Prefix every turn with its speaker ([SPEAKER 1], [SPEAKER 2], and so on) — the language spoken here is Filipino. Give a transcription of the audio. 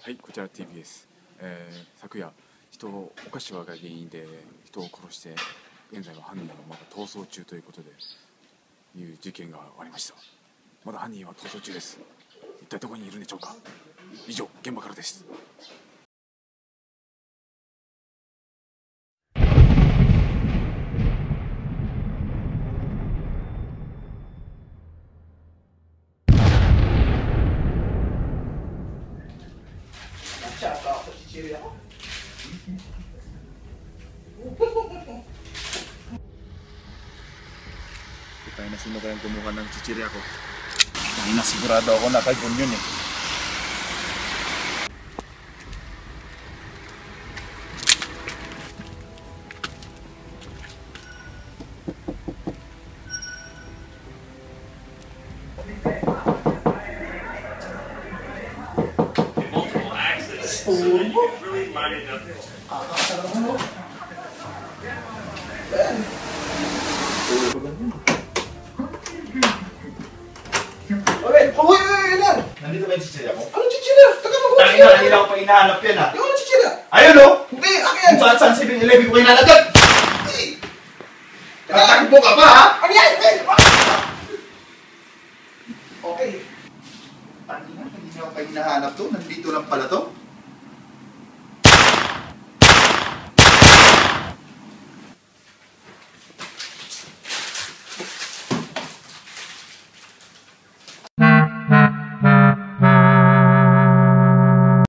[SPEAKER 1] はい、こちら TBS、昨夜お菓子が原因で人を殺して現在は犯人はまだ逃走中ということでいう事件がありました。まだ犯人は逃走中です。一体どこにいるんでしょうか。以上、現場からです。
[SPEAKER 2] Tsaka ako, chichiri ako.
[SPEAKER 1] Tayo na sino kayang kumuha ng chichiri ako.
[SPEAKER 3] Ay, nasigurado ako na kay Bunyon eh. Nandito ba yung chichirya ko?
[SPEAKER 2] Anong chichirya? Taga mo ko
[SPEAKER 3] Tangina, kanina ko pa hinahanap yan ah.
[SPEAKER 2] Yung anong chichirya?
[SPEAKER 3] Ayun o!
[SPEAKER 2] Hindi, akin!
[SPEAKER 3] Kung saan 7-Eleven ko hinahanap yan! Tatakbo ka pa ha?
[SPEAKER 2] Ano yan? Okay.
[SPEAKER 3] Tangina, kanina ko pa hinahanap to. Nandito lang pala to.